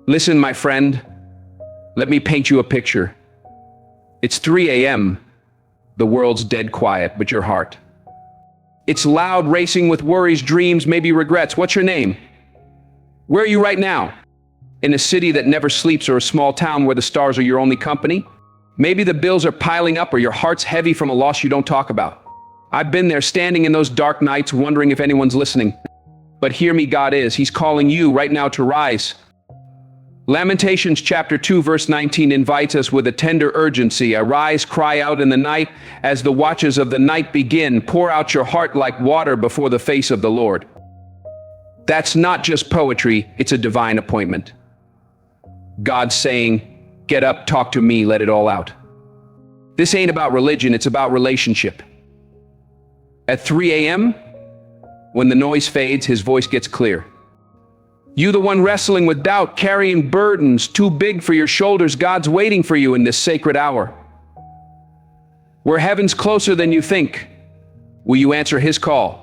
Listen, my friend, let me paint you a picture. It's 3 a.m. The world's dead quiet, but your heart. It's loud, racing with worries, dreams, maybe regrets. What's your name? Where are you right now? In a city that never sleeps or a small town where the stars are your only company? Maybe the bills are piling up or your heart's heavy from a loss you don't talk about. I've been there, standing in those dark nights, wondering if anyone's listening. But hear me, God is. He's calling you right now to rise. Lamentations chapter 2 verse 19 invites us with a tender urgency. Arise, cry out in the night, as the watches of the night begin. Pour out your heart like water before the face of the Lord. That's not just poetry, it's a divine appointment. God's saying, get up, talk to me, let it all out. This ain't about religion, it's about relationship. At 3 a.m., when the noise fades, his voice gets clear. You, the one wrestling with doubt, carrying burdens too big for your shoulders, God's waiting for you in this sacred hour. Where heaven's closer than you think, will you answer his call?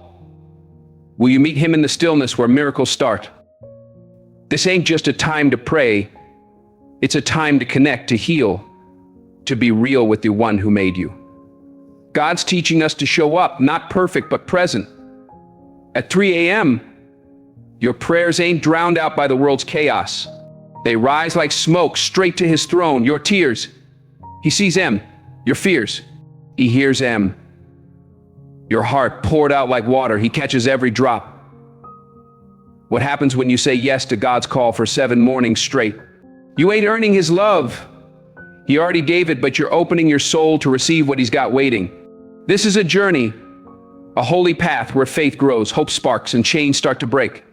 Will you meet him in the stillness where miracles start? This ain't just a time to pray, it's a time to connect, to heal, to be real with the one who made you. God's teaching us to show up, not perfect, but present. At 3 a.m., your prayers ain't drowned out by the world's chaos. They rise like smoke straight to his throne. Your tears, he sees them. Your fears, he hears them. Your heart poured out like water, he catches every drop. What happens when you say yes to God's call for 7 mornings straight? You ain't earning his love. He already gave it, but you're opening your soul to receive what he's got waiting. This is a journey, a holy path where faith grows, hope sparks, and chains start to break.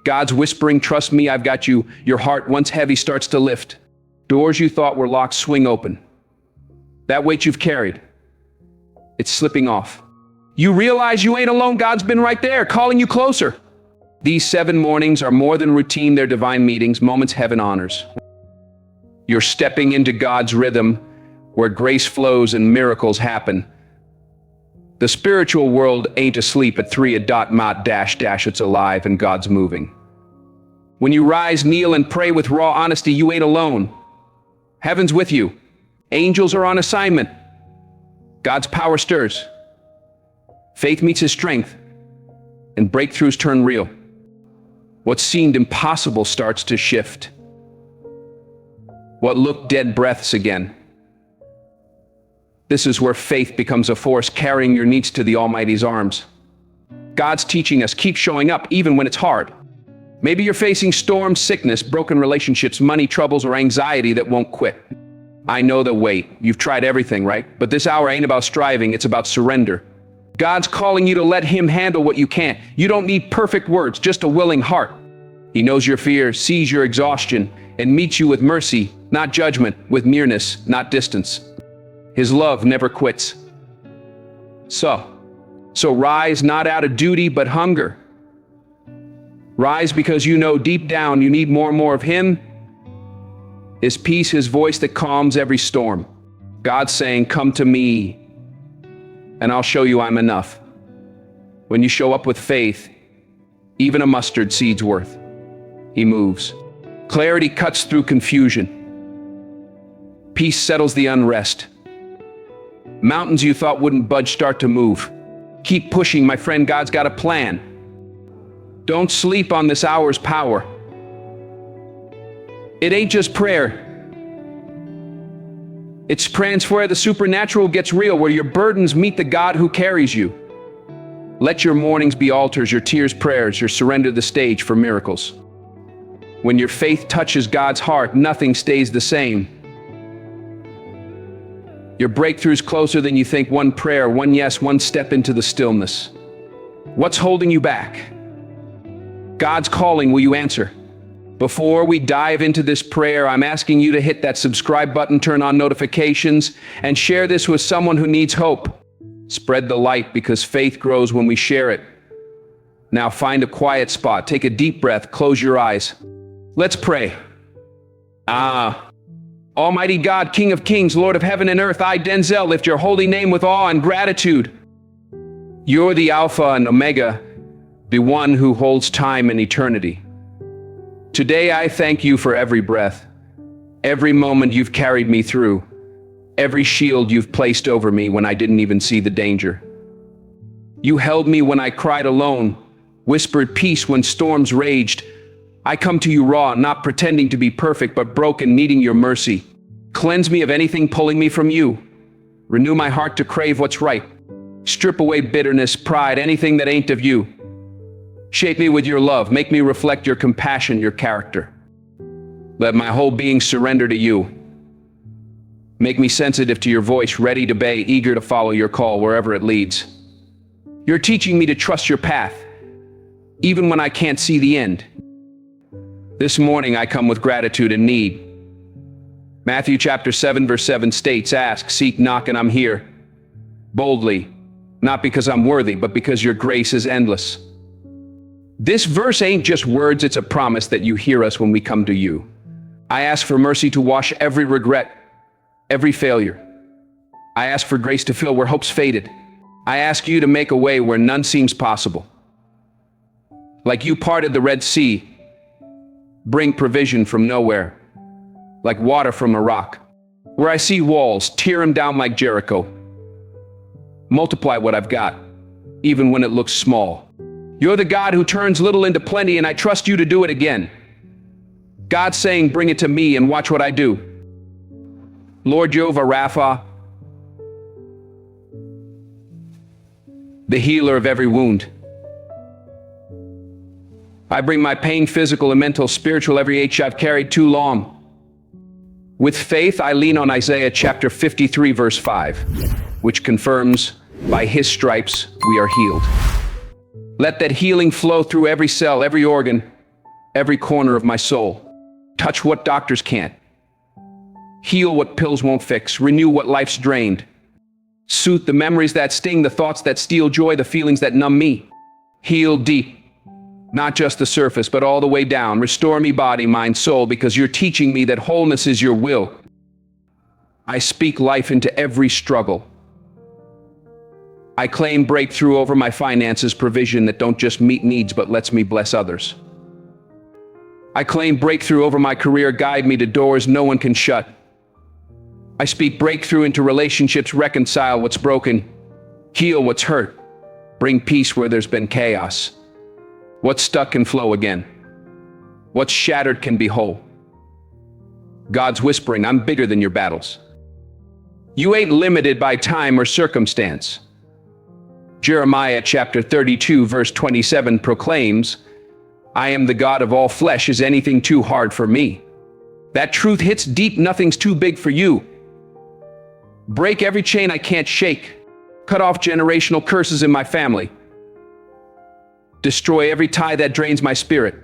God's whispering, trust me, I've got you. Your heart, once heavy, starts to lift. Doors you thought were locked swing open. That weight you've carried, it's slipping off. You realize you ain't alone. God's been right there, calling you closer. These 7 mornings are more than routine. They're divine meetings, moments heaven honors. You're stepping into God's rhythm, where grace flows and miracles happen. The spiritual world ain't asleep at 3 a dot mot dash dash, it's alive and God's moving. When you rise, kneel, and pray with raw honesty, you ain't alone. Heaven's with you. Angels are on assignment. God's power stirs. Faith meets his strength, and breakthroughs turn real. What seemed impossible starts to shift. What looked dead breaths again. This is where faith becomes a force, carrying your needs to the Almighty's arms. God's teaching us, keep showing up even when it's hard. Maybe you're facing storms, sickness, broken relationships, money troubles, or anxiety that won't quit. I know the weight. You've tried everything, right? But this hour ain't about striving, it's about surrender. God's calling you to let him handle what you can't. You don't need perfect words, just a willing heart. He knows your fear, sees your exhaustion, and meets you with mercy, not judgment, with nearness, not distance. His love never quits. So rise not out of duty, but hunger. Rise because you know deep down you need more and more of him, his peace, his voice that calms every storm. God's saying, come to me, and I'll show you I'm enough. When you show up with faith, even a mustard seed's worth. He moves. Clarity cuts through confusion. Peace settles the unrest. Mountains you thought wouldn't budge start to move. Keep pushing, my friend. God's got a plan. Don't sleep on this hour's power. It ain't just prayer. It's prayers where the supernatural gets real, where your burdens meet the God who carries you. Let your mornings be altars, your tears prayers, your surrender the stage for miracles. When your faith touches God's heart, nothing stays the same. Your breakthrough's closer than you think. One prayer, one yes, one step into the stillness. What's holding you back? God's calling, will you answer? Before we dive into this prayer, I'm asking you to hit that subscribe button, turn on notifications, and share this with someone who needs hope. Spread the light, because faith grows when we share it. Now find a quiet spot, take a deep breath, close your eyes. Let's pray. Almighty God, King of kings, Lord of heaven and earth, I, Denzel, lift your holy name with awe and gratitude. You're the Alpha and Omega, the one who holds time and eternity. Today I thank you for every breath, every moment you've carried me through, every shield you've placed over me when I didn't even see the danger. You held me when I cried alone, whispered peace when storms raged. I come to you raw, not pretending to be perfect, but broken, needing your mercy. Cleanse me of anything pulling me from you. Renew my heart to crave what's right. Strip away bitterness, pride, anything that ain't of you. Shape me with your love. Make me reflect your compassion, your character. Let my whole being surrender to you. Make me sensitive to your voice, ready to obey, eager to follow your call wherever it leads. You're teaching me to trust your path, even when I can't see the end. This morning I come with gratitude and need. Matthew chapter 7 verse 7 states, ask, seek, knock, and I'm here. Boldly, not because I'm worthy, but because your grace is endless. This verse ain't just words, it's a promise that you hear us when we come to you. I ask for mercy to wash every regret, every failure. I ask for grace to fill where hope's faded. I ask you to make a way where none seems possible. Like you parted the Red Sea, bring provision from nowhere, like water from a rock. Where I see walls, tear them down like Jericho. Multiply what I've got, even when it looks small. You're the God who turns little into plenty, and I trust you to do it again. God's saying, bring it to me and watch what I do. Lord Jehovah Rapha, the healer of every wound. I bring my pain, physical and mental, spiritual, every ache I've carried too long. With faith, I lean on Isaiah chapter 53, verse 5, which confirms, by his stripes we are healed. Let that healing flow through every cell, every organ, every corner of my soul. Touch what doctors can't. Heal what pills won't fix. Renew what life's drained. Soothe the memories that sting, the thoughts that steal joy, the feelings that numb me. Heal deep. Not just the surface, but all the way down. Restore me body, mind, soul, because you're teaching me that wholeness is your will. I speak life into every struggle. I claim breakthrough over my finances, provision that don't just meet needs, but lets me bless others. I claim breakthrough over my career, guide me to doors no one can shut. I speak breakthrough into relationships, reconcile what's broken, heal what's hurt, bring peace where there's been chaos. What's stuck can flow again. What's shattered can be whole. God's whispering, I'm bigger than your battles. You ain't limited by time or circumstance. Jeremiah chapter 32 verse 27 proclaims, I am the God of all flesh. Is anything too hard for me? That truth hits deep. Nothing's too big for you. Break every chain I can't shake. Cut off generational curses in my family. Destroy every tie that drains my spirit.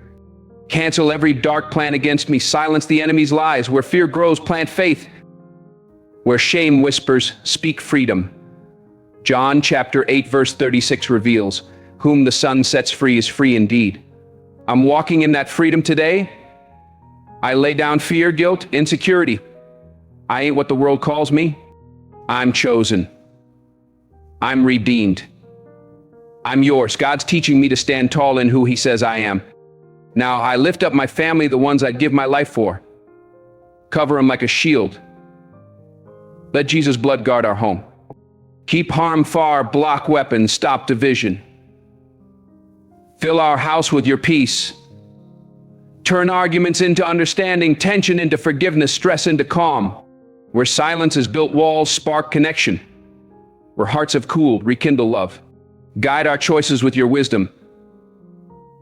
Cancel every dark plan against me. Silence the enemy's lies. Where fear grows, plant faith. Where shame whispers, speak freedom. John chapter 8 verse 36 reveals, whom the Son sets free is free indeed. I'm walking in that freedom today. I lay down fear, guilt, insecurity. I ain't what the world calls me. I'm chosen. I'm redeemed. I'm yours. God's teaching me to stand tall in who he says I am. Now I lift up my family, the ones I'd give my life for. Cover them like a shield. Let Jesus' blood guard our home. Keep harm far, block weapons, stop division. Fill our house with your peace. Turn arguments into understanding, tension into forgiveness, stress into calm. Where silence has built walls, spark connection. Where hearts have cooled, rekindle love. Guide our choices with your wisdom.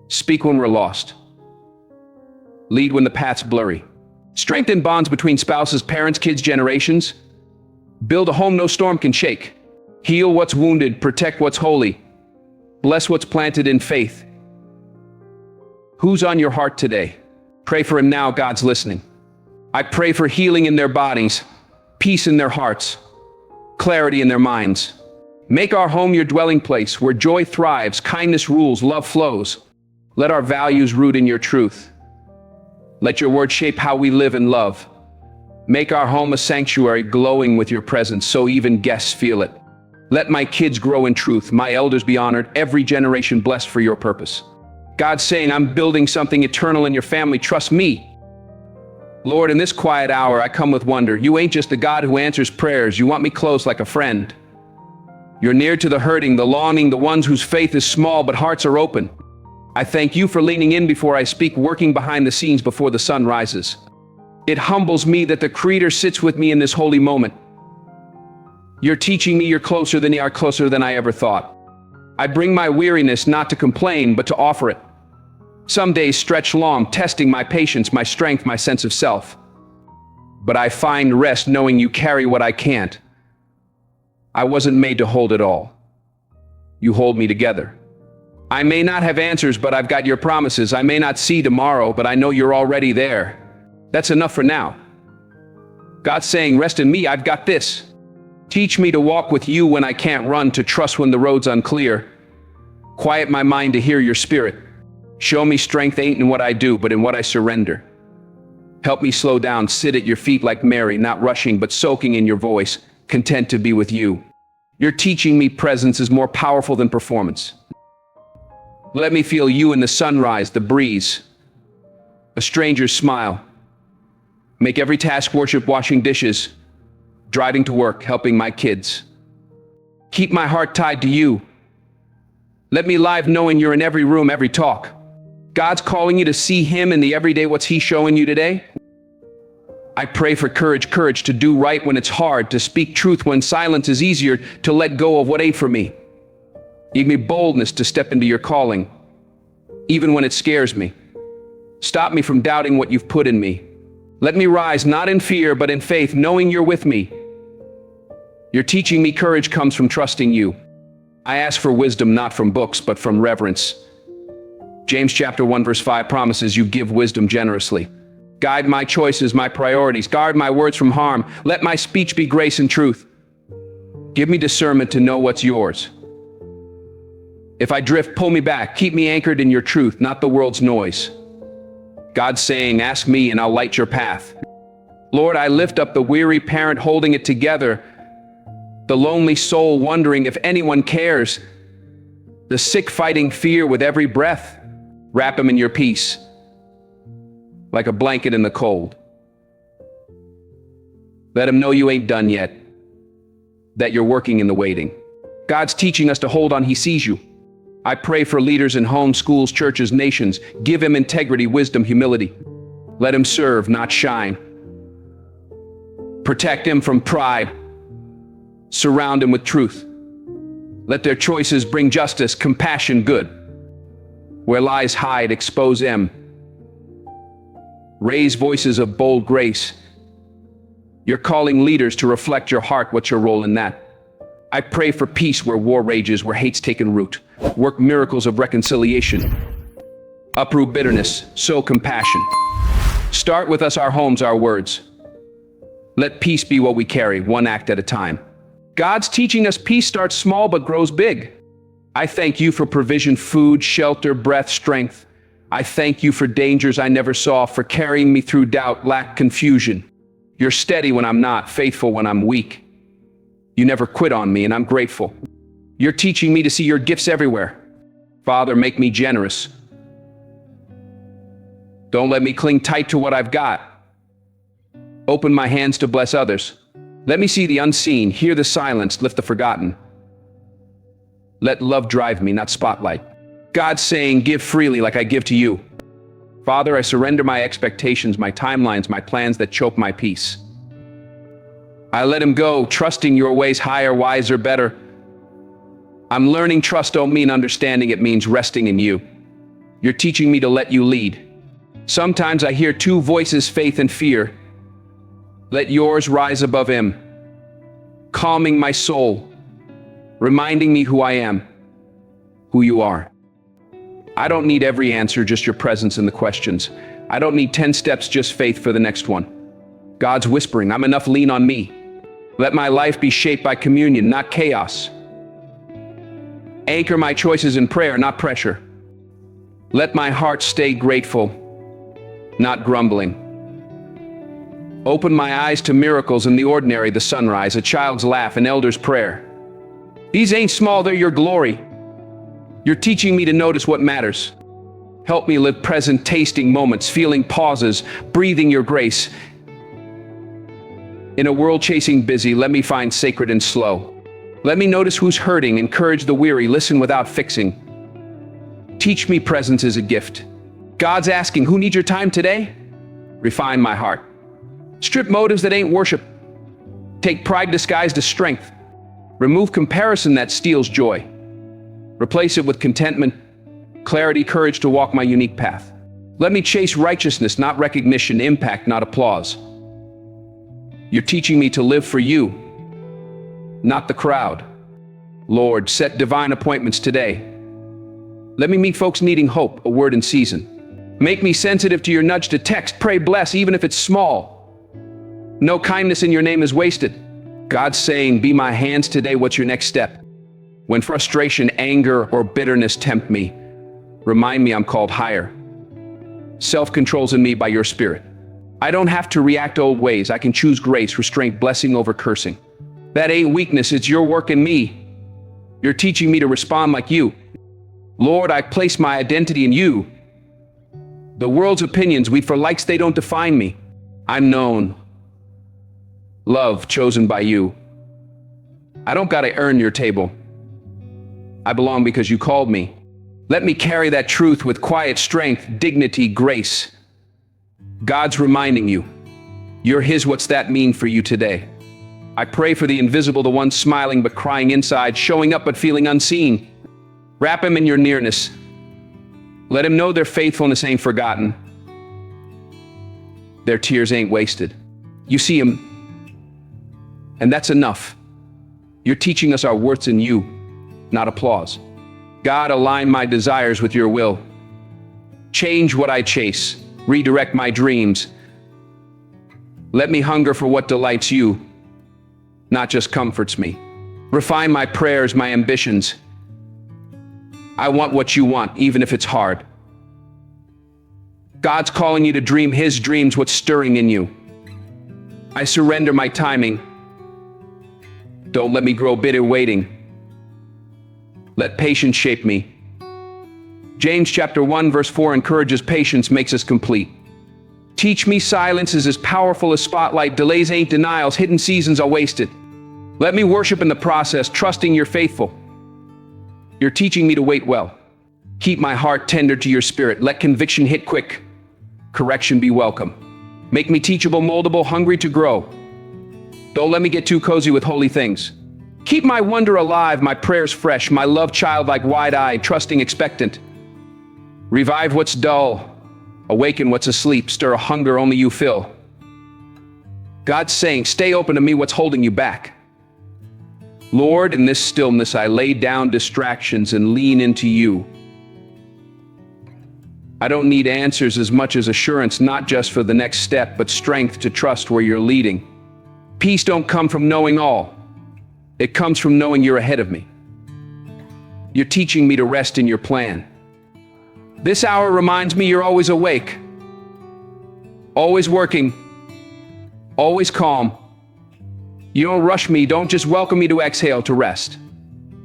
Speak when we're lost. Lead when the path's blurry. Strengthen bonds between spouses, parents, kids, generations. Build a home no storm can shake. Heal what's wounded, protect what's holy. Bless what's planted in faith. Who's on your heart today? Pray for him now. God's listening. I pray for healing in their bodies, peace in their hearts, clarity in their minds. Make our home your dwelling place, where joy thrives, kindness rules, love flows. Let our values root in your truth. Let your word shape how we live and love. Make our home a sanctuary, glowing with your presence, so even guests feel it. Let my kids grow in truth, my elders be honored, every generation blessed for your purpose. God's saying, I'm building something eternal in your family. Trust me. Lord, in this quiet hour, I come with wonder. You ain't just a God who answers prayers. You want me close like a friend. You're near to the hurting, the longing, the ones whose faith is small but hearts are open. I thank you for leaning in before I speak, working behind the scenes before the sun rises. It humbles me that the Creator sits with me in this holy moment. You're teaching me you're closer than I ever thought. I bring my weariness not to complain, but to offer it. Some days stretch long, testing my patience, my strength, my sense of self. But I find rest knowing you carry what I can't. I wasn't made to hold it all. You hold me together. I may not have answers, but I've got your promises. I may not see tomorrow, but I know you're already there. That's enough for now. God's saying, rest in me, I've got this. Teach me to walk with you when I can't run, to trust when the road's unclear. Quiet my mind to hear your spirit. Show me strength ain't in what I do, but in what I surrender. Help me slow down, sit at your feet like Mary, not rushing, but soaking in your voice, content to be with you. You're teaching me presence is more powerful than performance. Let me feel you in the sunrise, the breeze, a stranger's smile. Make every task worship, washing dishes, driving to work, helping my kids. Keep my heart tied to you. Let me live knowing you're in every room, every talk. God's calling you to see him in the everyday. What's he showing you today? I pray for courage to do right when it's hard, to speak truth when silence is easier, to let go of what ain't for me. Give me boldness to step into your calling, even when it scares me. Stop me from doubting what you've put in me. Let me rise, not in fear, but in faith, knowing you're with me. You're teaching me courage comes from trusting you. I ask for wisdom, not from books, but from reverence. James chapter 1, verse 5 promises you give wisdom generously. Guide my choices, my priorities. Guard my words from harm. Let my speech be grace and truth. Give me discernment to know what's yours. If I drift, pull me back. Keep me anchored in your truth, not the world's noise. God's saying, ask me and I'll light your path. Lord, I lift up the weary parent holding it together, the lonely soul wondering if anyone cares, the sick fighting fear with every breath. Wrap him in your peace, like a blanket in the cold. Let him know you ain't done yet, that you're working in the waiting. God's teaching us to hold on, he sees you. I pray for leaders in homes, schools, churches, nations. Give him integrity, wisdom, humility. Let him serve, not shine. Protect him from pride. Surround him with truth. Let their choices bring justice, compassion, good. Where lies hide, expose them. Raise voices of bold grace. You're calling leaders to reflect your heart. What's your role in that? I pray for peace where war rages, where hate's taken root. Work miracles of reconciliation. Uproot bitterness, sow compassion. Start with us, our homes, our words. Let peace be what we carry, one act at a time. God's teaching us peace starts small but grows big. I thank you for provision, food, shelter, breath, strength. I thank you for dangers I never saw, for carrying me through doubt, lack, confusion. You're steady when I'm not, faithful when I'm weak. You never quit on me, and I'm grateful. You're teaching me to see your gifts everywhere. Father, make me generous. Don't let me cling tight to what I've got. Open my hands to bless others. Let me see the unseen, hear the silence, lift the forgotten. Let love drive me, not spotlight. God's saying, give freely like I give to you. Father, I surrender my expectations, my timelines, my plans that choke my peace. I let him go, trusting your ways higher, wiser, better. I'm learning trust don't mean understanding, it means resting in you. You're teaching me to let you lead. Sometimes I hear two voices, faith and fear. Let yours rise above him, calming my soul, reminding me who I am, who you are. I don't need every answer, just your presence in the questions. I don't need 10 steps, just faith for the next one. God's whispering, I'm enough, lean on me. Let my life be shaped by communion, not chaos. Anchor my choices in prayer, not pressure. Let my heart stay grateful, not grumbling. Open my eyes to miracles in the ordinary, the sunrise, a child's laugh, an elder's prayer. These ain't small, they're your glory. You're teaching me to notice what matters. Help me live present, tasting moments, feeling pauses, breathing your grace. In a world chasing busy, let me find sacred and slow. Let me notice who's hurting, encourage the weary, listen without fixing. Teach me presence is a gift. God's asking, who needs your time today? Refine my heart. Strip motives that ain't worship. Take pride disguised as strength. Remove comparison that steals joy. Replace it with contentment, clarity, courage to walk my unique path. Let me chase righteousness, not recognition, impact, not applause. You're teaching me to live for you, not the crowd. Lord, set divine appointments today. Let me meet folks needing hope, a word in season. Make me sensitive to your nudge to text, pray, bless, even if it's small. No kindness in your name is wasted. God's saying, be my hands today, what's your next step? When frustration, anger, or bitterness tempt me, remind me I'm called higher. Self-control's in me by your spirit. I don't have to react old ways. I can choose grace, restraint, blessing over cursing. That ain't weakness, it's your work in me. You're teaching me to respond like you. Lord, I place my identity in you. The world's opinions, we for likes, they don't define me. I'm known. Love, chosen by you. I don't gotta earn your table. I belong because you called me. Let me carry that truth with quiet strength, dignity, grace. God's reminding you, you're His. What's that mean for you today? I pray for the invisible, the one smiling but crying inside, showing up but feeling unseen. Wrap him in your nearness. Let him know their faithfulness ain't forgotten. Their tears ain't wasted. You see him, and that's enough. You're teaching us our worth's in you, not applause. God, align my desires with your will. Change what I chase. Redirect my dreams. Let me hunger for what delights you, not just comforts me. Refine my prayers, my ambitions. I want what you want, even if it's hard. God's calling you to dream His dreams, what's stirring in you. I surrender my timing. Don't let me grow bitter waiting. Let patience shape me. James chapter 1 verse 4 encourages patience, makes us complete. Teach me silence is as powerful as spotlight. Delays ain't denials, hidden seasons are wasted. Let me worship in the process, trusting you're faithful. You're teaching me to wait well. Keep my heart tender to your spirit. Let conviction hit quick. Correction be welcome. Make me teachable, moldable, hungry to grow. Don't let me get too cozy with holy things. Keep my wonder alive, my prayers fresh, my love childlike, wide-eyed, trusting, expectant. Revive what's dull, awaken what's asleep, stir a hunger only you fill. God's saying, stay open to me, what's holding you back. Lord, in this stillness I lay down distractions and lean into you. I don't need answers as much as assurance, not just for the next step, but strength to trust where you're leading. Peace don't come from knowing all. It comes from knowing you're ahead of me. You're teaching me to rest in your plan. This hour reminds me you're always awake, always working, always calm. You don't rush me, don't just welcome me to exhale, to rest.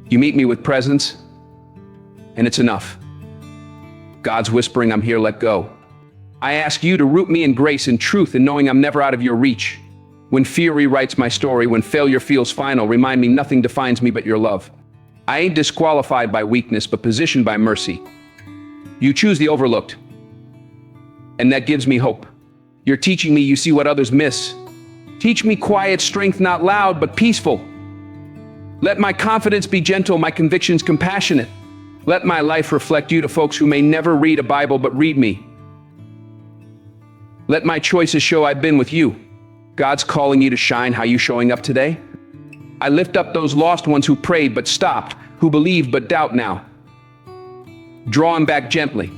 You meet me with presence, and it's enough. God's whispering, I'm here, let go. I ask you to root me in grace and truth, and knowing I'm never out of your reach. When fear rewrites my story, when failure feels final, remind me nothing defines me but your love. I ain't disqualified by weakness, but positioned by mercy. You choose the overlooked, and that gives me hope. You're teaching me you see what others miss. Teach me quiet strength, not loud, but peaceful. Let my confidence be gentle, my convictions compassionate. Let my life reflect you to folks who may never read a Bible but read me. Let my choices show I've been with you. God's calling you to shine. How you showing up today? I lift up those lost ones who prayed but stopped, who believed but doubt now. Draw them back gently.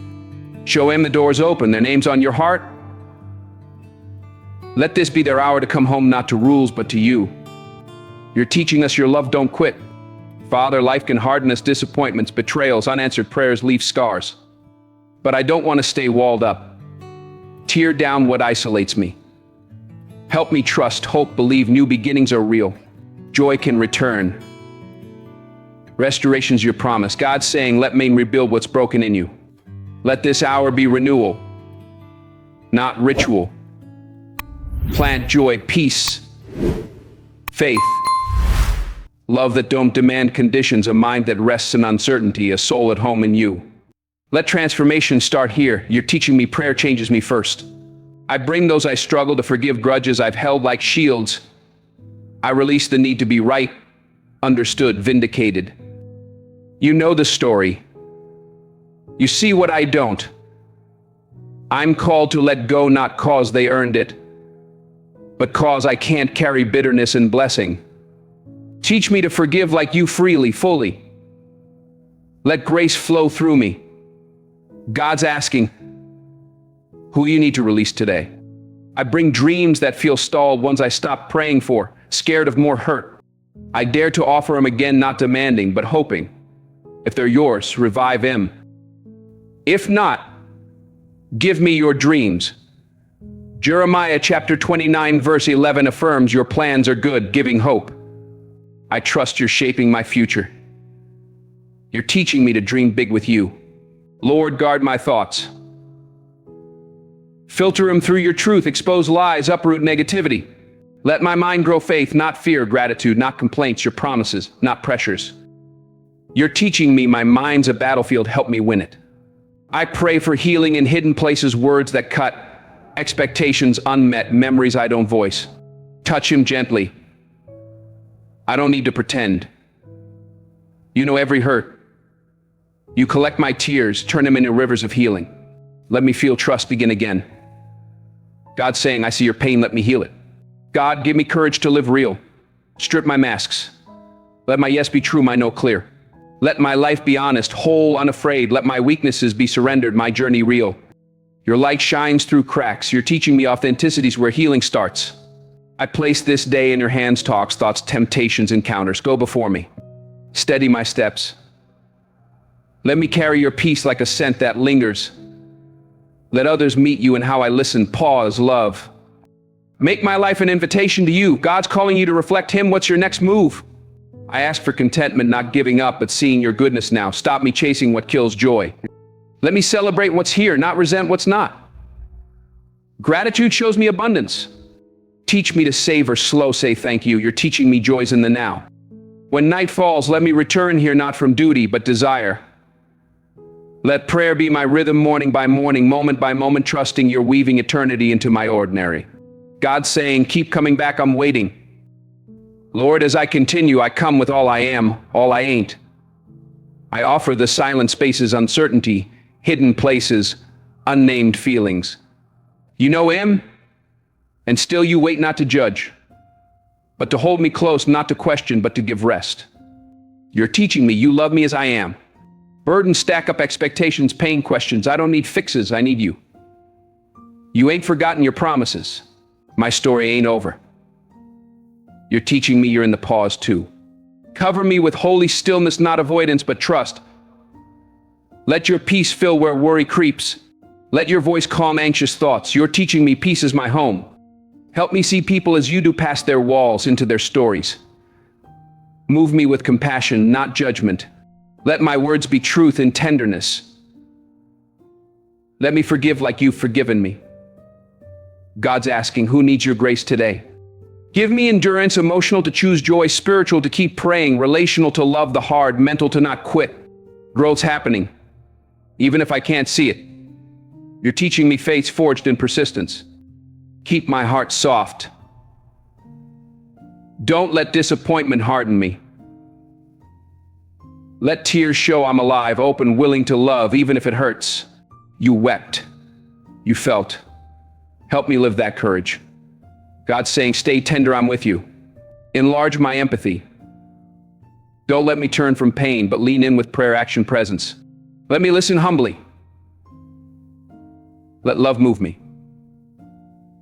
Show them the door's open, their name's on your heart. Let this be their hour to come home, not to rules, but to you. You're teaching us your love, don't quit. Father, life can harden us, disappointments, betrayals, unanswered prayers leave scars. But I don't want to stay walled up. Tear down what isolates me. Help me trust, hope, believe new beginnings are real. Joy can return. Restoration's your promise. God's saying, let me rebuild what's broken in you. Let this hour be renewal, not ritual. Plant joy, peace, faith, love that don't demand conditions, a mind that rests in uncertainty, a soul at home in you. Let transformation start here. You're teaching me prayer changes me first. I bring those I struggle to forgive grudges I've held like shields. I release the need to be right, understood, vindicated. You know the story. You see what I don't. I'm called to let go, not cause they earned it, but cause I can't carry bitterness and blessing. Teach me to forgive like you freely, fully. Let grace flow through me. God's asking, who you need to release today? I bring dreams that feel stalled, ones I stopped praying for, scared of more hurt. I dare to offer them again, not demanding, but hoping. If they're yours, revive them. If not, give me your dreams. Jeremiah chapter 29 verse 11 affirms your plans are good, giving hope. I trust you're shaping my future. You're teaching me to dream big with you. Lord, guard my thoughts. Filter them through your truth, expose lies, uproot negativity. Let my mind grow faith, not fear, gratitude, not complaints, your promises, not pressures. You're teaching me my mind's a battlefield, help me win it. I pray for healing in hidden places, words that cut, expectations unmet, memories I don't voice. Touch him gently. I don't need to pretend. You know every hurt. You collect my tears, turn them into rivers of healing. Let me feel trust begin again. God's saying, I see your pain, let me heal it. God, give me courage to live real. Strip my masks. Let my yes be true, my no clear. Let my life be honest, whole, unafraid. Let my weaknesses be surrendered, my journey real. Your light shines through cracks. You're teaching me authenticity's where healing starts. I place this day in your hands, talks, thoughts, temptations, encounters. Go before me. Steady my steps. Let me carry your peace like a scent that lingers. Let others meet you in how I listen, pause, love. Make my life an invitation to you. God's calling you to reflect him. What's your next move? I ask for contentment, not giving up, but seeing your goodness now. Stop me chasing what kills joy. Let me celebrate what's here, not resent what's not. Gratitude shows me abundance. Teach me to savor slow, say thank you. You're teaching me joys in the now. When night falls, let me return here, not from duty, but desire. Let prayer be my rhythm, morning by morning, moment by moment, trusting you're weaving eternity into my ordinary. God's saying, keep coming back, I'm waiting. Lord, as I continue, I come with all I am, all I ain't. I offer the silent spaces, uncertainty, hidden places, unnamed feelings. You know him, and still you wait not to judge, but to hold me close, not to question, but to give rest. You're teaching me you love me as I am. Burdens stack up, expectations, pain, questions. I don't need fixes, I need you. You ain't forgotten your promises. My story ain't over. You're teaching me you're in the pause too. Cover me with holy stillness, not avoidance, but trust. Let your peace fill where worry creeps. Let your voice calm anxious thoughts. You're teaching me peace is my home. Help me see people as you do, past their walls, into their stories. Move me with compassion, not judgment. Let my words be truth and tenderness. Let me forgive like you've forgiven me. God's asking, who needs your grace today? Give me endurance, emotional to choose joy, spiritual to keep praying, relational to love the hard, mental to not quit. Growth's happening, even if I can't see it. You're teaching me faith's forged in persistence. Keep my heart soft. Don't let disappointment harden me. Let tears show I'm alive, open, willing to love, even if it hurts. You wept. You felt. Help me live that courage. God's saying, stay tender, I'm with you. Enlarge my empathy. Don't let me turn from pain, but lean in with prayer, action, presence. Let me listen humbly. Let love move me.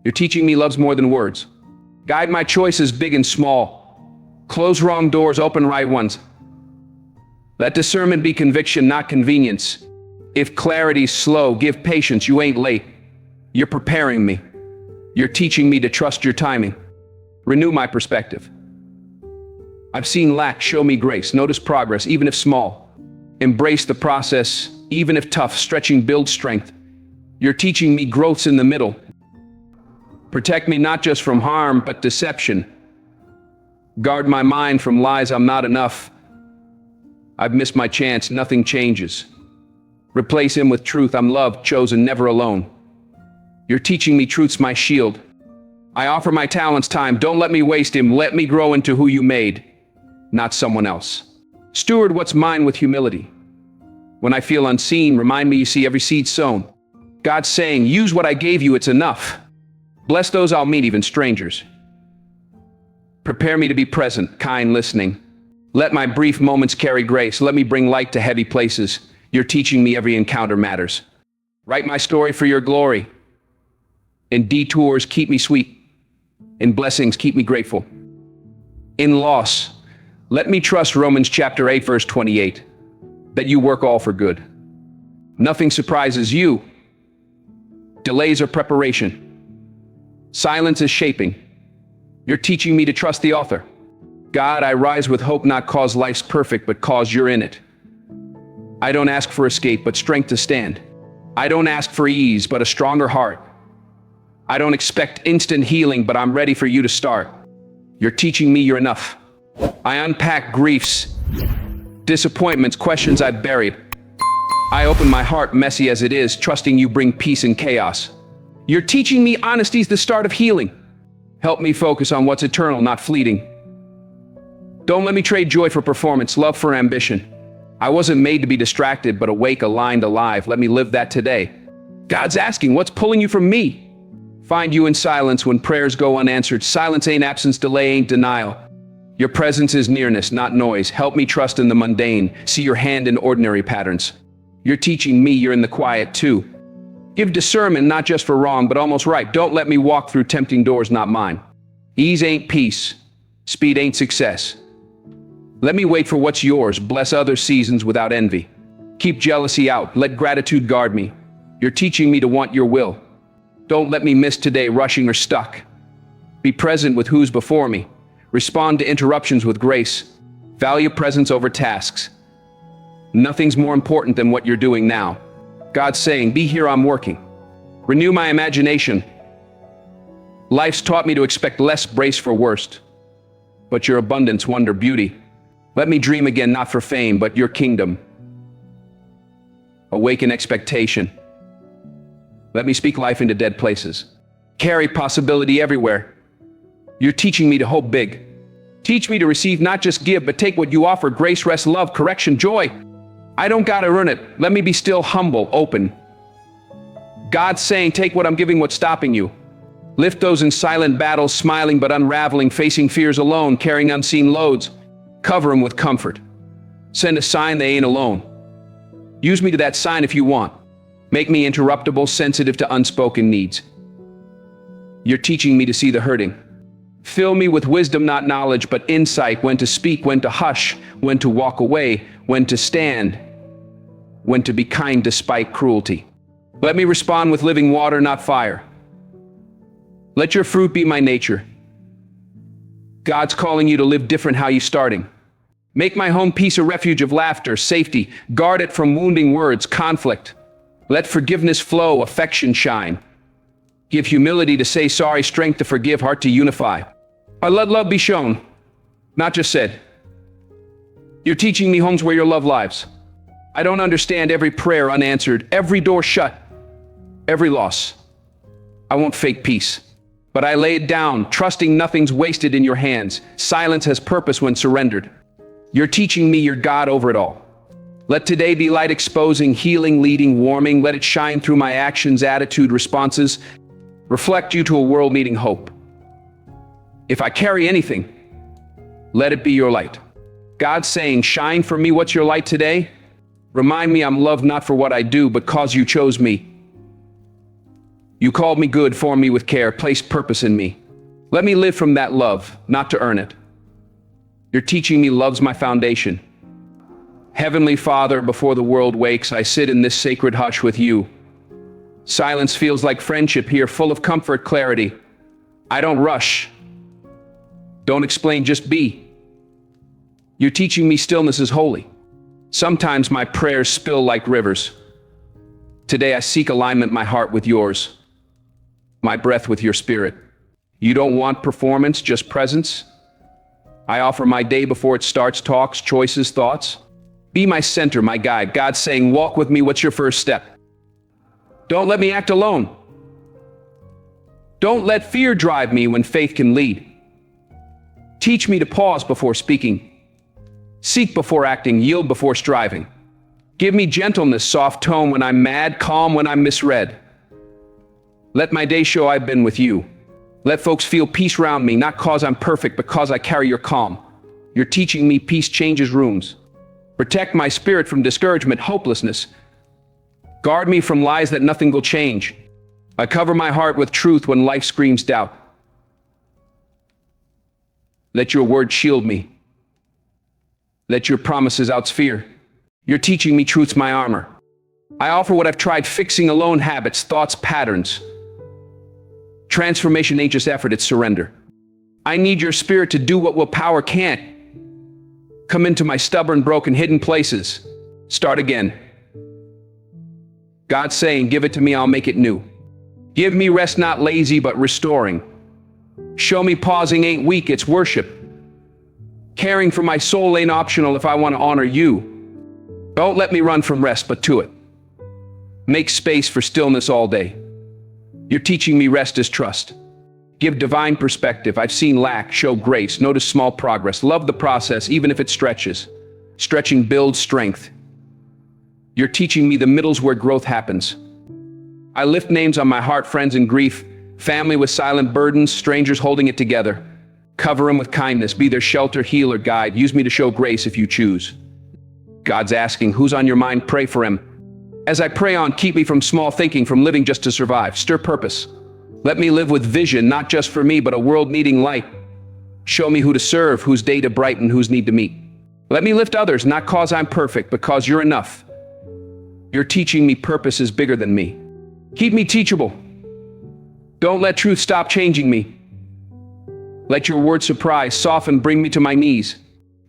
You're teaching me love's more than words. Guide my choices, big and small. Close wrong doors, open right ones. Let discernment be conviction, not convenience. If clarity's slow, give patience, you ain't late. You're preparing me. You're teaching me to trust your timing. Renew my perspective. I've seen lack, show me grace. Notice progress, even if small. Embrace the process, Even if tough, stretching builds strength. You're teaching me growth's in the middle. Protect me not just from harm, but deception. Guard my mind from lies. I'm not enough. I've missed my chance. Nothing changes. Replace him with truth. I'm loved, chosen, never alone. You're teaching me truth's my shield. I offer my talents time. Don't let me waste him. Let me grow into who you made, not someone else. Steward what's mine with humility. When I feel unseen, remind me you see every seed sown. God's saying, use what I gave you. It's enough. Bless those I'll meet, even strangers. Prepare me to be present, kind, listening. Let my brief moments carry grace. Let me bring light to heavy places. You're teaching me every encounter matters. Write my story for your glory. In detours, keep me sweet. In blessings, keep me grateful. In loss, let me trust Romans chapter 8, verse 28, that you work all for good. Nothing surprises you. Delays are preparation. Silence is shaping. You're teaching me to trust the author. God, I rise with hope, not cause life's perfect, but cause you're in it. I don't ask for escape, but strength to stand. I don't ask for ease, but a stronger heart. I don't expect instant healing, but I'm ready for you to start. You're teaching me you're enough. I unpack griefs, disappointments, questions I've buried. I open my heart, messy as it is, trusting you bring peace in chaos. You're teaching me honesty's the start of healing. Help me focus on what's eternal, not fleeting. Don't let me trade joy for performance, love for ambition. I wasn't made to be distracted, but awake, aligned, alive. Let me live that today. God's asking, what's pulling you from me? Find you in silence when prayers go unanswered. Silence ain't absence, delay ain't denial. Your presence is nearness, not noise. Help me trust in the mundane, see your hand in ordinary patterns. You're teaching me you're in the quiet too. Give discernment, not just for wrong, but almost right. Don't let me walk through tempting doors, not mine. Ease ain't peace. Speed ain't success. Let me wait for what's yours. Bless other seasons without envy. Keep jealousy out. Let gratitude guard me. You're teaching me to want your will. Don't let me miss today, rushing or stuck. Be present with who's before me. Respond to interruptions with grace. Value presence over tasks. Nothing's more important than what you're doing now. God's saying, be here, I'm working. Renew my imagination. Life's taught me to expect less, brace for worst. But your abundance, wonder, beauty. Let me dream again, not for fame, but your kingdom. Awaken expectation. Let me speak life into dead places. Carry possibility everywhere. You're teaching me to hope big. Teach me to receive, not just give, but take what you offer. Grace, rest, love, correction, joy. I don't gotta earn it. Let me be still, humble, open. God's saying, take what I'm giving, what's stopping you. Lift those in silent battles, smiling but unraveling, facing fears alone, carrying unseen loads. Cover them with comfort. Send a sign they ain't alone. Use me to that sign if you want. Make me interruptible, sensitive to unspoken needs. You're teaching me to see the hurting. Fill me with wisdom, not knowledge, but insight, when to speak, when to hush, when to walk away, when to stand, when to be kind despite cruelty. Let me respond with living water, not fire. Let your fruit be my nature. God's calling you to live different. How you starting? Make my home peace, a refuge of laughter, safety. Guard it from wounding words, conflict. Let forgiveness flow, affection shine. Give humility to say sorry, strength to forgive, heart to unify. I let love be shown, not just said. You're teaching me homes where your love lives. I don't understand every prayer unanswered, every door shut, every loss. I won't fake peace, but I lay it down, trusting nothing's wasted in your hands. Silence has purpose when surrendered. You're teaching me you're God over it all. Let today be light, exposing, healing, leading, warming. Let it shine through my actions, attitude, responses. Reflect you to a world needing hope. If I carry anything, let it be your light. God's saying, shine for me. What's your light today? Remind me I'm loved not for what I do, but cause you chose me. You called me good, formed me with care, placed purpose in me. Let me live from that love, not to earn it. You're teaching me love's my foundation. Heavenly Father, before the world wakes, I sit in this sacred hush with you. Silence feels like friendship here, full of comfort, clarity. I don't rush. Don't explain, just be. You're teaching me stillness is holy. Sometimes my prayers spill like rivers. Today I seek alignment, my heart with yours, my breath with your spirit. You don't want performance, just presence? I offer my day before it starts, talks, choices, thoughts. Be my center, my guide. God saying, walk with me, what's your first step? Don't let me act alone. Don't let fear drive me when faith can lead. Teach me to pause before speaking, seek before acting, yield before striving. Give me gentleness, soft tone when I'm mad, calm when I'm misread. Let my day show I've been with you. Let folks feel peace around me, not cause I'm perfect, but cause I carry your calm. You're teaching me peace changes rooms. Protect my spirit from discouragement, hopelessness. Guard me from lies that nothing will change. I cover my heart with truth when life screams doubt. Let your word shield me. Let your promises out fear. You're teaching me truth's my armor. I offer what I've tried fixing alone, habits, thoughts, patterns. Transformation ain't just effort, it's surrender. I need your spirit to do what willpower can't. Come into my stubborn, broken, hidden places. Start again. God's saying, give it to me, I'll make it new. Give me rest, not lazy, but restoring. Show me pausing ain't weak, it's worship. Caring for my soul ain't optional if I want to honor you. Don't let me run from rest, but to it. Make space for stillness all day. You're teaching me rest is trust. Give divine perspective. I've seen lack, show grace, notice small progress. Love the process, even if it stretches. Stretching builds strength. You're teaching me the middles where growth happens. I lift names on my heart, friends in grief, family with silent burdens, strangers holding it together. Cover them with kindness, be their shelter, healer, guide. Use me to show grace if you choose. God's asking, who's on your mind? Pray for him. As I pray on, keep me from small thinking, from living just to survive. Stir purpose. Let me live with vision, not just for me, but a world needing light. Show me who to serve, whose day to brighten, whose need to meet. Let me lift others, not cause I'm perfect, but cause you're enough. You're teaching me purpose is bigger than me. Keep me teachable. Don't let truth stop changing me. Let your word surprise, soften, bring me to my knees.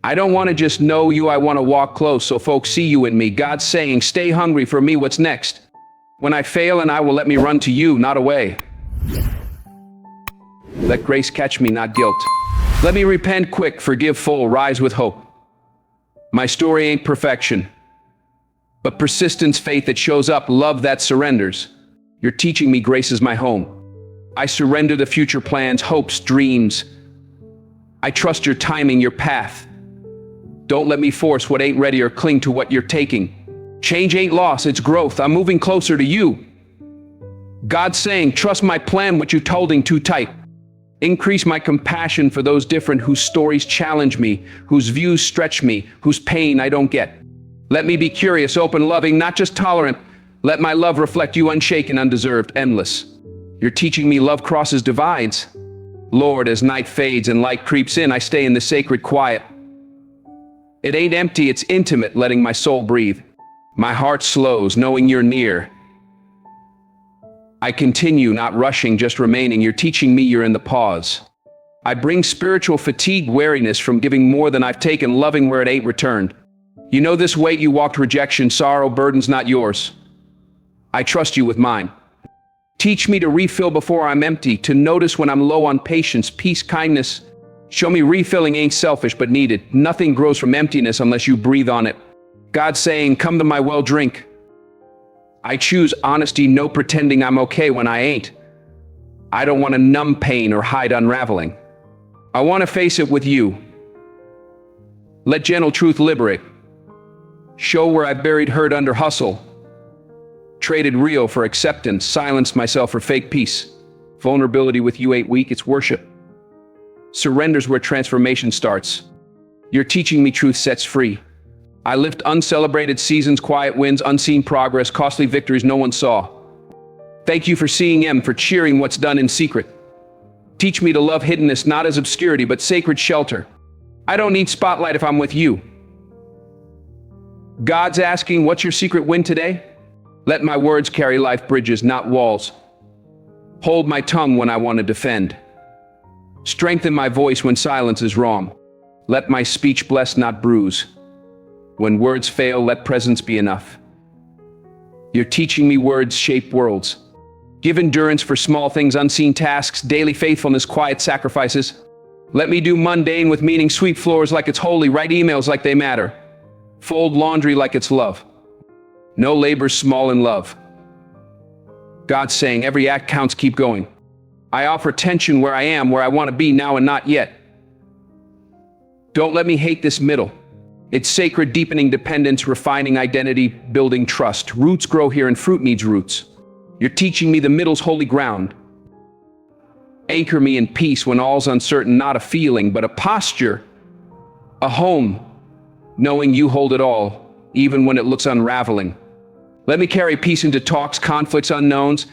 I don't want to just know you, I want to walk close so folks see you in me. God's saying, stay hungry for me, what's next? When I fail and I will let me run to you, not away. Let grace catch me, not guilt. Let me repent quick, forgive full, rise with hope. My story ain't perfection, but persistence, faith that shows up, love that surrenders. You're teaching me grace is my home. I surrender the future plans, hopes, dreams. I trust your timing, your path. Don't let me force what ain't ready or cling to what you're taking. Change ain't loss, it's growth. I'm moving closer to you. God's saying, trust my plan, what you holding too tight. Increase my compassion for those different whose stories challenge me, whose views stretch me, whose pain I don't get. Let me be curious, open, loving, not just tolerant. Let my love reflect you, unshaken, undeserved, endless. You're teaching me love crosses divides. Lord, as night fades and light creeps in, I stay in the sacred quiet. It ain't empty, it's intimate, letting my soul breathe. My heart slows, knowing you're near. I continue, not rushing, just remaining. You're teaching me you're in the pause. I bring spiritual fatigue, weariness from giving more than I've taken, loving where it ain't returned. You know this weight you walked, rejection, sorrow, burdens not yours. I trust you with mine. Teach me to refill before I'm empty, to notice when I'm low on patience, peace, kindness. Show me refilling ain't selfish but needed. Nothing grows from emptiness unless you breathe on it. God's saying, come to my well, drink. I choose honesty, no pretending I'm okay when I ain't. I don't want to numb pain or hide unraveling. I want to face it with you. Let gentle truth liberate. Show where I buried hurt under hustle. Traded real for acceptance, silenced myself for fake peace. Vulnerability with you ain't weak, it's worship. Surrender's where transformation starts. You're teaching me truth sets free. I lift uncelebrated seasons, quiet wins, unseen progress, costly victories no one saw. Thank you for seeing them, for cheering what's done in secret. Teach me to love hiddenness, not as obscurity, but sacred shelter. I don't need spotlight if I'm with you. God's asking, what's your secret win today? Let my words carry life bridges, not walls. Hold my tongue when I want to defend. Strengthen my voice when silence is wrong. Let my speech bless, not bruise. When words fail, let presence be enough. You're teaching me words shape worlds. Give endurance for small things, unseen tasks, daily faithfulness, quiet sacrifices. Let me do mundane with meaning, sweep floors like it's holy, write emails like they matter, fold laundry like it's love. No labor's small in love. God's saying every act counts, keep going. I offer tension where I am, where I want to be now and not yet. Don't let me hate this middle. It's sacred, deepening dependence, refining identity, building trust. Roots grow here and fruit needs roots. You're teaching me the middle's holy ground. Anchor me in peace when all's uncertain, not a feeling, but a posture, a home, knowing you hold it all, even when it looks unraveling. Let me carry peace into talks, conflicts, unknowns.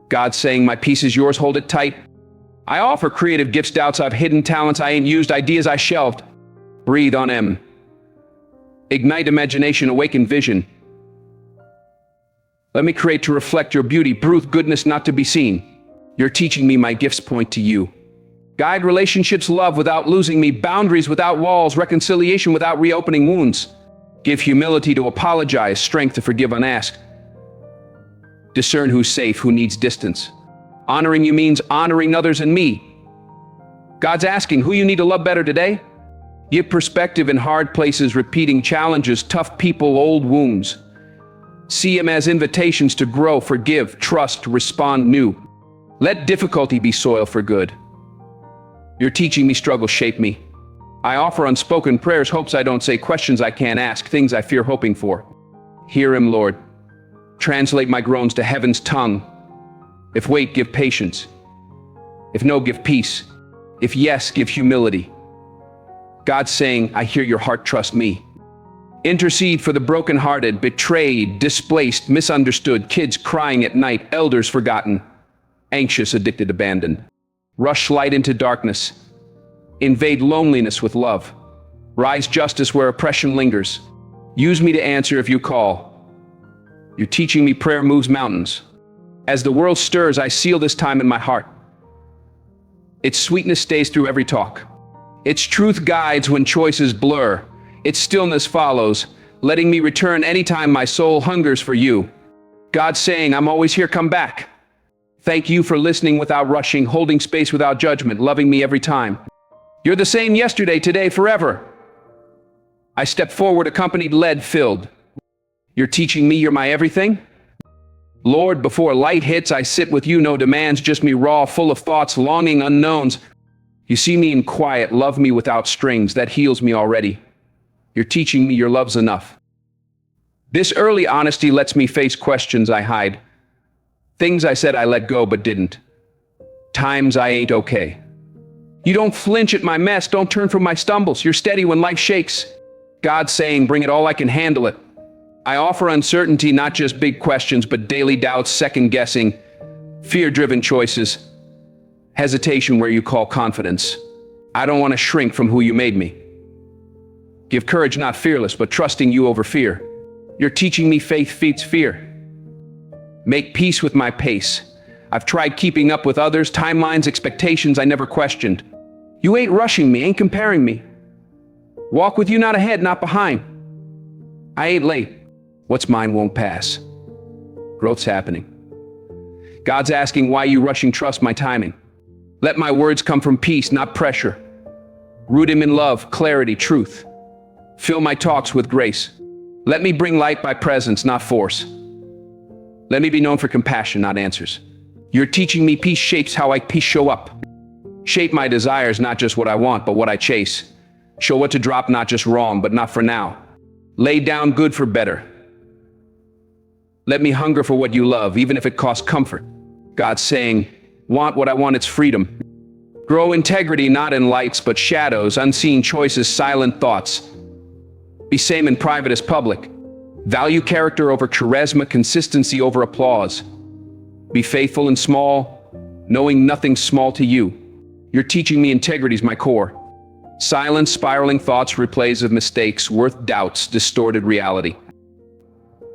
God's saying, my peace is yours, hold it tight. I offer creative gifts, doubts I've hidden, talents I ain't used, ideas I shelved. Breathe on them. Ignite imagination, awaken vision. Let me create to reflect your beauty, truth, goodness not to be seen. You're teaching me my gifts point to you. Guide relationships, love without losing me, boundaries without walls, reconciliation without reopening wounds. Give humility to apologize, strength to forgive unasked. Discern who's safe, who needs distance. Honoring you means honoring others and me. God's asking who you need to love better today. Give perspective in hard places, repeating challenges, tough people, old wounds. See them as invitations to grow, forgive, trust, respond new. Let difficulty be soil for good. You're teaching me struggle shape me. I offer unspoken prayers, hopes I don't say, questions I can't ask, things I fear hoping for. Hear him, Lord. Translate my groans to heaven's tongue. If wait, give patience. If no, give peace. If yes, give humility. God's saying, I hear your heart, trust me. Intercede for the brokenhearted, betrayed, displaced, misunderstood, kids crying at night, elders forgotten, anxious, addicted, abandoned. Rush light into darkness. Invade loneliness with love. Rise justice where oppression lingers. Use me to answer if you call. You're teaching me prayer moves mountains. As the world stirs, I seal this time in my heart. Its sweetness stays through every talk. Its truth guides when choices blur. Its stillness follows, letting me return anytime my soul hungers for you. God's saying, I'm always here, come back. Thank you for listening without rushing, holding space without judgment, loving me every time. You're the same yesterday, today, forever. I step forward, accompanied, led, filled. You're teaching me you're my everything? Lord, before light hits, I sit with you, no demands, just me raw, full of thoughts, longing, unknowns. You see me in quiet, love me without strings, that heals me already. You're teaching me your love's enough. This early honesty lets me face questions I hide. Things I said I let go but didn't. Times I ain't okay. You don't flinch at my mess, don't turn from my stumbles. You're steady when life shakes. God's saying, bring it all, I can handle it. I offer uncertainty, not just big questions, but daily doubts, second guessing, fear-driven choices, hesitation where you call confidence. I don't want to shrink from who you made me. Give courage, not fearless, but trusting you over fear. You're teaching me faith feeds fear. Make peace with my pace. I've tried keeping up with others, timelines, expectations I never questioned. You ain't rushing me, ain't comparing me. Walk with you, not ahead, not behind. I ain't late. What's mine won't pass. Growth's happening. God's asking why you rushing, trust my timing. Let my words come from peace, not pressure. Root him in love, clarity, truth. Fill my talks with grace. Let me bring light by presence, not force. Let me be known for compassion, not answers. You're teaching me peace shapes how I peace show up. Shape my desires, not just what I want, but what I chase. Show what to drop, not just wrong, but not for now. Lay down good for better. Let me hunger for what you love, even if it costs comfort. God's saying, want what I want, it's freedom. Grow integrity, not in lights, but shadows, unseen choices, silent thoughts. Be same in private as public. Value character over charisma, consistency over applause. Be faithful in small, knowing nothing's small to you. You're teaching me integrity's my core. Silent, spiraling thoughts, replays of mistakes, worth doubts, distorted reality.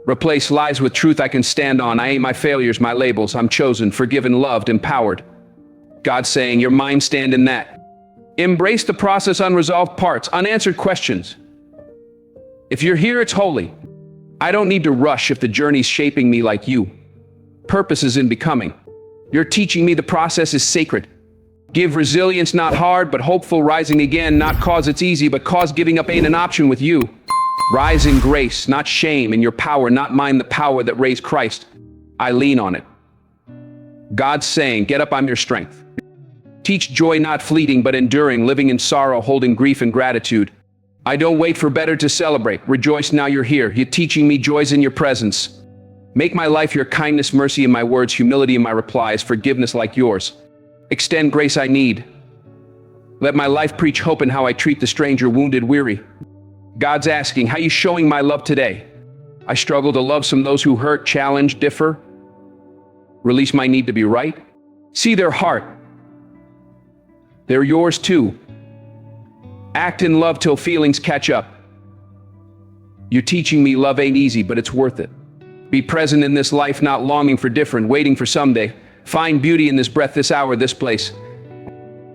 Replace lies with truth I can stand on. I ain't my failures, my labels. I'm chosen, forgiven, loved, empowered. God's saying, your mind stand in that. Embrace the process, unresolved parts, unanswered questions. If you're here, it's holy. I don't need to rush if the journey's shaping me like you. Purpose is in becoming. You're teaching me the process is sacred. Give resilience, not hard, but hopeful, rising again, not cause it's easy, but cause giving up ain't an option with you. Rise in grace, not shame, in your power, not mine the power that raised Christ. I lean on it. God's saying, get up, I'm your strength. Teach joy not fleeting, but enduring, living in sorrow, holding grief and gratitude. I don't wait for better to celebrate. Rejoice now you're here. You're teaching me joys in your presence. Make my life your kindness, mercy in my words, humility in my replies, forgiveness like yours. Extend grace I need. Let my life preach hope in how I treat the stranger, wounded, weary. God's asking, how you showing my love today? I struggle to love some those who hurt, challenge, differ. Release my need to be right. See their heart. They're yours too. Act in love till feelings catch up. You're teaching me love ain't easy, but it's worth it. Be present in this life, not longing for different, waiting for someday. Find beauty in this breath, this hour, this place.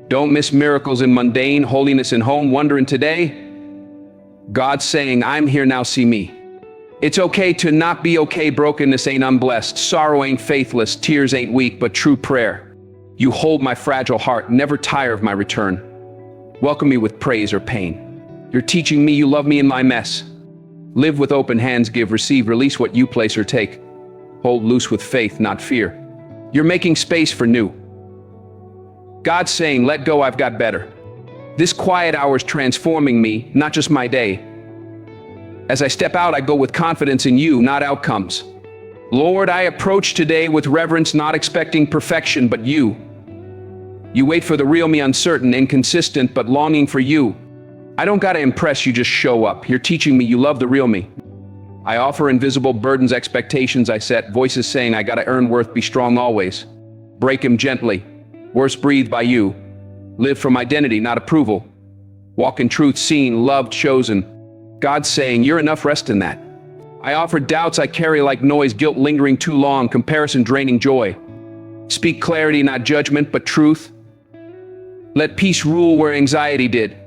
Don't miss miracles in mundane, holiness in home, wonder in today. God's saying, I'm here now, see me. It's okay to not be okay, brokenness ain't unblessed, sorrow ain't faithless, tears ain't weak, but true prayer. You hold my fragile heart, never tire of my return. Welcome me with praise or pain. You're teaching me you love me in my mess. Live with open hands, give, receive, release what you place or take. Hold loose with faith, not fear. You're making space for new. God's saying, let go, I've got better. This quiet hour's transforming me, not just my day. As I step out, I go with confidence in you, not outcomes. Lord, I approach today with reverence, not expecting perfection, but you. You wait for the real me, uncertain, inconsistent, but longing for you. I don't gotta impress you, just show up. You're teaching me you love the real me. I offer invisible burdens, expectations I set, voices saying I gotta earn worth, be strong always. Break him gently. Worse, breathe by you. Live from identity, not approval. Walk in truth, seen, loved, chosen. God's saying, you're enough, rest in that. I offer doubts I carry like noise, guilt lingering too long, comparison draining joy. Speak clarity, not judgment, but truth. Let peace rule where anxiety did.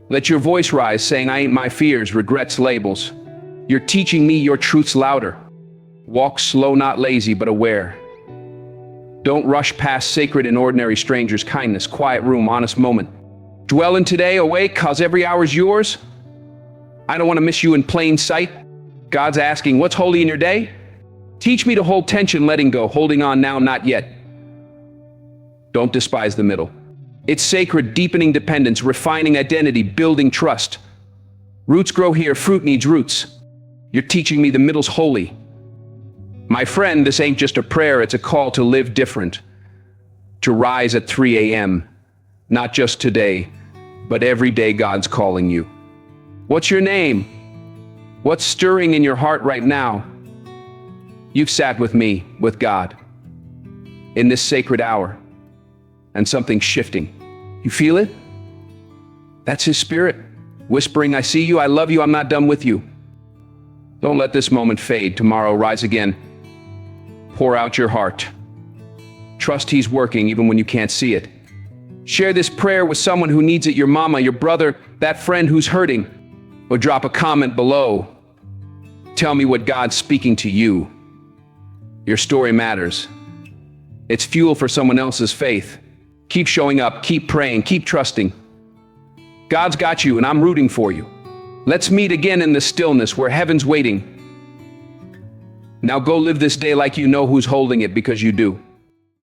Let your voice rise, saying, I ain't my fears, regrets, labels. You're teaching me your truth's louder. Walk slow, not lazy, but aware. Don't rush past sacred and ordinary strangers, kindness, quiet room, honest moment. Dwell in today, awake, cause every hour's yours. I don't want to miss you in plain sight. God's asking, what's holy in your day? Teach me to hold tension, letting go, holding on now, not yet. Don't despise the middle. It's sacred, deepening dependence, refining identity, building trust. Roots grow here, fruit needs roots. You're teaching me the middle's holy. My friend, this ain't just a prayer, it's a call to live different. To rise at 3 a.m., not just today, but every day God's calling you. What's your name? What's stirring in your heart right now? You've sat with me, with God, in this sacred hour, and something's shifting. You feel it? That's His Spirit, whispering, I see you, I love you, I'm not done with you. Don't let this moment fade. Tomorrow, rise again. Pour out your heart. Trust He's working even when you can't see it. Share this prayer with someone who needs it, your mama, your brother, that friend who's hurting. Or drop a comment below. Tell me what God's speaking to you. Your story matters. It's fuel for someone else's faith. Keep showing up, keep praying, keep trusting. God's got you and I'm rooting for you. Let's meet again in the stillness where heaven's waiting. Now go live this day like you know who's holding it, because you do.